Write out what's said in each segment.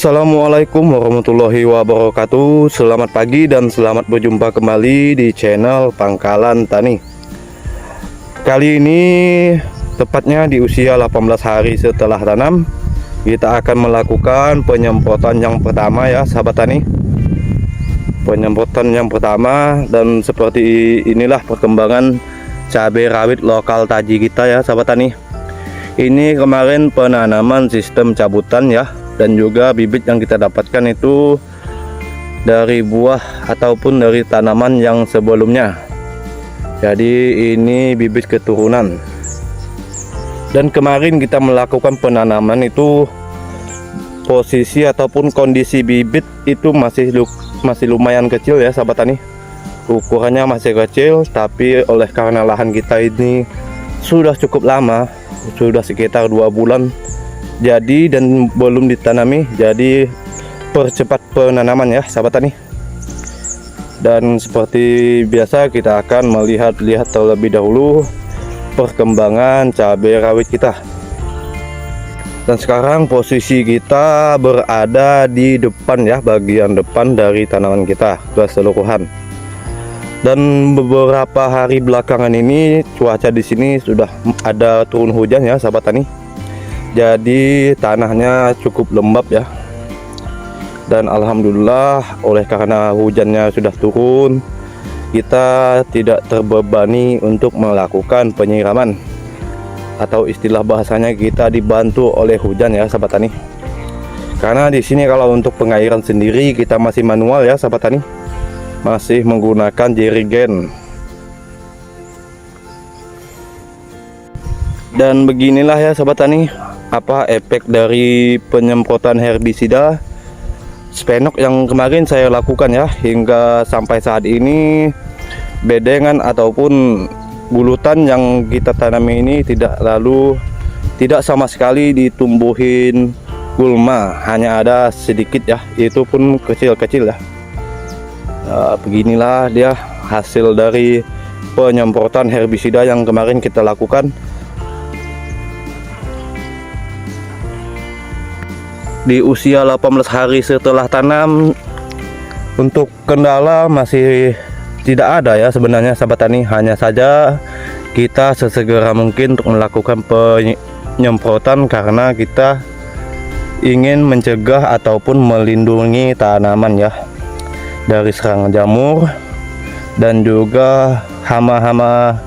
Assalamualaikum warahmatullahi wabarakatuh. Selamat pagi dan selamat berjumpa kembali di channel Pangkalan Tani. Kali ini tepatnya di usia 18 hari setelah tanam, kita akan melakukan penyemprotan yang pertama ya sahabat tani. Penyemprotan yang pertama, dan seperti inilah perkembangan cabai rawit lokal Taji kita ya sahabat tani. Ini kemarin penanaman sistem cabutan ya, dan juga bibit yang kita dapatkan itu dari buah ataupun dari tanaman yang sebelumnya. Jadi ini bibit keturunan. Dan kemarin kita melakukan penanaman itu posisi ataupun kondisi bibit itu masih lumayan kecil ya sahabat tani. Ukurannya masih kecil, tapi oleh karena lahan kita ini sudah cukup lama, sudah sekitar 2 bulan jadi dan belum ditanami, jadi percepat penanaman ya sahabat tani. Dan seperti biasa kita akan melihat terlebih dahulu perkembangan cabai rawit kita. Dan sekarang posisi kita berada di depan ya, bagian depan dari tanaman kita keseluruhan. Dan beberapa hari belakangan ini cuaca di sini sudah ada turun hujan ya sahabat tani. Jadi tanahnya cukup lembab ya. Dan alhamdulillah oleh karena hujannya sudah turun, kita tidak terbebani untuk melakukan penyiraman, atau istilah bahasanya kita dibantu oleh hujan ya sahabat tani. Karena di sini kalau untuk pengairan sendiri kita masih manual ya sahabat tani, masih menggunakan jerigen. Dan beginilah ya sahabat tani apa efek dari penyemprotan herbisida Spenok yang kemarin saya lakukan ya. Hingga sampai saat ini bedengan ataupun bulutan yang kita tanam ini tidak sama sekali ditumbuhin gulma, hanya ada sedikit ya, itu pun kecil-kecil ya. Beginilah dia hasil dari penyemprotan herbisida yang kemarin kita lakukan. Di usia 18 hari setelah tanam, untuk kendala masih tidak ada ya sebenarnya sahabat tani. Hanya saja kita sesegera mungkin untuk melakukan penyemprotan karena kita ingin mencegah ataupun melindungi tanaman ya dari serangan jamur dan juga hama-hama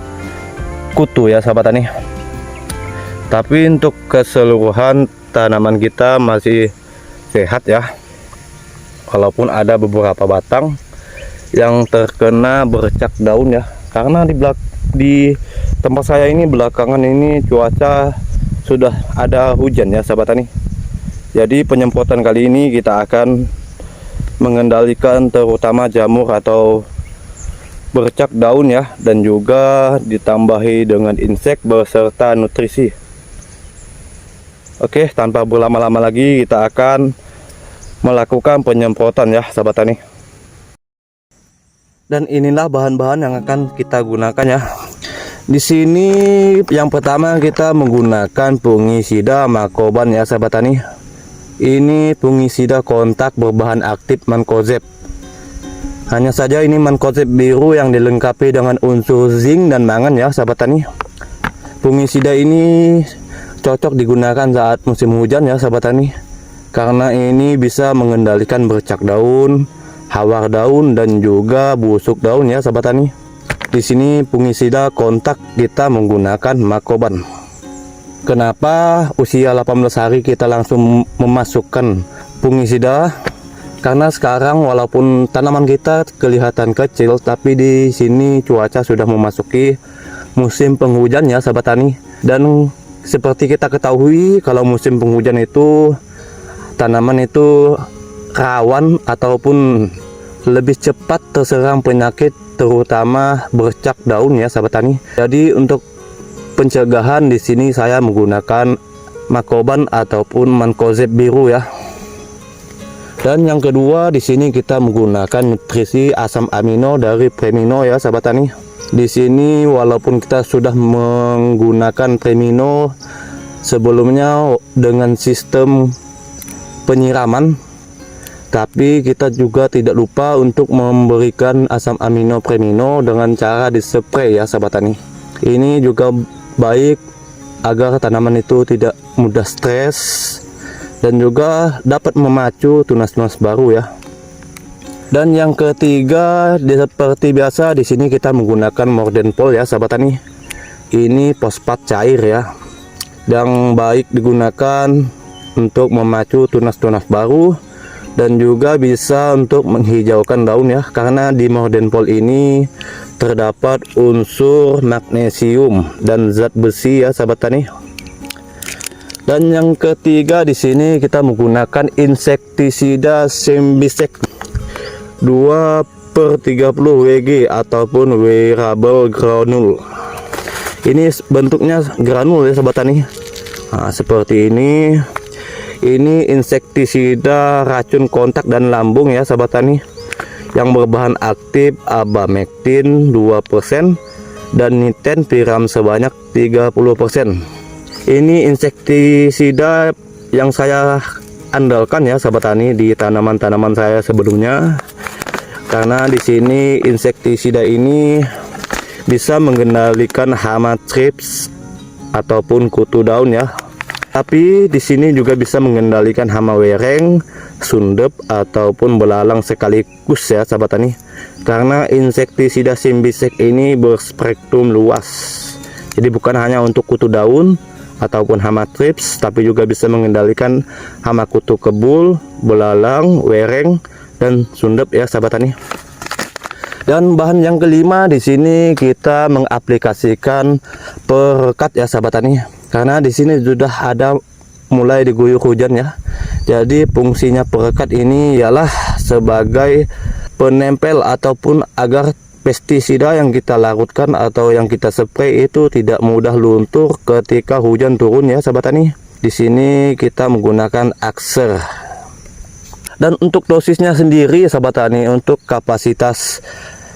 kutu ya sahabat tani. Tapi untuk keseluruhan tanaman kita masih sehat ya, walaupun ada beberapa batang yang terkena bercak daun ya. Karena di tempat saya ini belakangan ini cuaca sudah ada hujan ya sahabat tani. Jadi penyemprotan kali ini kita akan mengendalikan terutama jamur atau bercak daun ya, dan juga ditambahi dengan insek beserta nutrisi. Oke, tanpa berlama-lama lagi kita akan melakukan penyemprotan ya sahabat tani. Dan inilah bahan-bahan yang akan kita gunakan ya. Di sini yang pertama kita menggunakan fungisida Macoban ya sahabat tani. Ini fungisida kontak berbahan aktif Mancozeb. Hanya saja ini Mancozeb biru yang dilengkapi dengan unsur zinc dan mangan ya sahabat tani. Fungisida ini cocok digunakan saat musim hujan ya sahabat tani, karena ini bisa mengendalikan bercak daun, hawar daun, dan juga busuk daun ya sahabat tani. Di sini fungisida kontak kita menggunakan Macoban. Kenapa usia 18 hari kita langsung memasukkan fungisida? Karena sekarang walaupun tanaman kita kelihatan kecil, tapi di sini cuaca sudah memasuki musim penghujan ya sahabat tani. Dan seperti kita ketahui, kalau musim penghujan itu tanaman itu rawan ataupun lebih cepat terserang penyakit, terutama bercak daun ya sahabat tani. Jadi untuk pencegahan di sini saya menggunakan Macoban ataupun Mancozeb biru ya. Dan yang kedua di sini kita menggunakan nutrisi asam amino dari Premino ya sahabat tani. Di sini walaupun kita sudah menggunakan Premino sebelumnya dengan sistem penyiraman, tapi kita juga tidak lupa untuk memberikan asam amino premino dengan cara dispray ya sahabat tani. Ini juga baik agar tanaman itu tidak mudah stres dan juga dapat memacu tunas-tunas baru ya. Dan yang ketiga, seperti biasa di sini kita menggunakan Mordenpol ya sahabat tani. Ini fosfat cair ya, yang baik digunakan untuk memacu tunas-tunas baru dan juga bisa untuk menghijaukan daun ya, karena di Mordenpol ini terdapat unsur magnesium dan zat besi ya sahabat tani. Dan yang ketiga di sini kita menggunakan insektisida Symbisect 2/30 Wg ataupun wearable granule. Ini bentuknya granul ya sahabat tani. Nah, seperti ini. Ini insektisida racun kontak dan lambung ya sahabat tani, yang berbahan aktif abamectin 2% dan niten piram sebanyak 30%. Ini insektisida yang saya andalkan ya sahabat tani di tanaman-tanaman saya sebelumnya, karena di sini insektisida ini bisa mengendalikan hama thrips ataupun kutu daun ya. Tapi di sini juga bisa mengendalikan hama wereng, sundep ataupun belalang sekaligus ya sahabat tani. Karena insektisida Symbisect ini berspektrum luas. Jadi bukan hanya untuk kutu daun ataupun hama thrips, tapi juga bisa mengendalikan hama kutu kebul, belalang, wereng dan sundep ya sahabat tani. Dan bahan yang kelima di sini kita mengaplikasikan perekat ya sahabat tani. Karena di sini sudah ada mulai diguyur hujan ya. Jadi fungsinya perekat ini ialah sebagai penempel ataupun agar pestisida yang kita larutkan atau yang kita spray itu tidak mudah luntur ketika hujan turun ya sahabat tani. Di sini kita menggunakan Axer. Dan untuk dosisnya sendiri sahabat tani, untuk kapasitas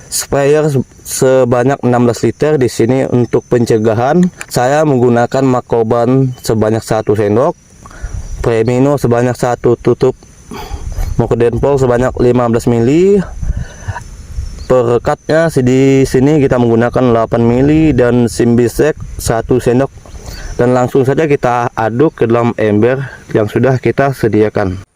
sprayer sebanyak 16 liter. Di sini untuk pencegahan saya menggunakan Macoban sebanyak 1 sendok, Premino sebanyak 1 tutup, Mordenpol sebanyak 15 ml. Perekatnya di sini kita menggunakan 8 ml dan Symbisect 1 sendok. Dan langsung saja kita aduk ke dalam ember yang sudah kita sediakan.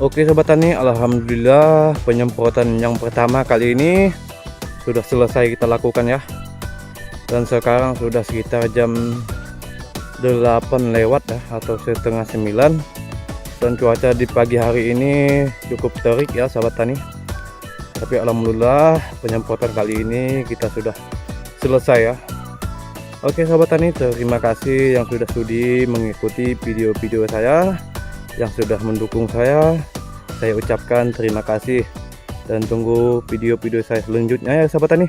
Oke sobat tani, alhamdulillah penyemprotan yang pertama kali ini sudah selesai kita lakukan ya. Dan sekarang sudah sekitar jam 8 lewat ya, atau setengah 9. Dan cuaca di pagi hari ini cukup terik ya sahabat tani. Tapi alhamdulillah penyemprotan kali ini kita sudah selesai ya. Oke sahabat tani, terima kasih yang sudah sudi mengikuti video-video saya, yang sudah mendukung saya. Saya ucapkan terima kasih dan tunggu video-video saya selanjutnya ya sahabat tani.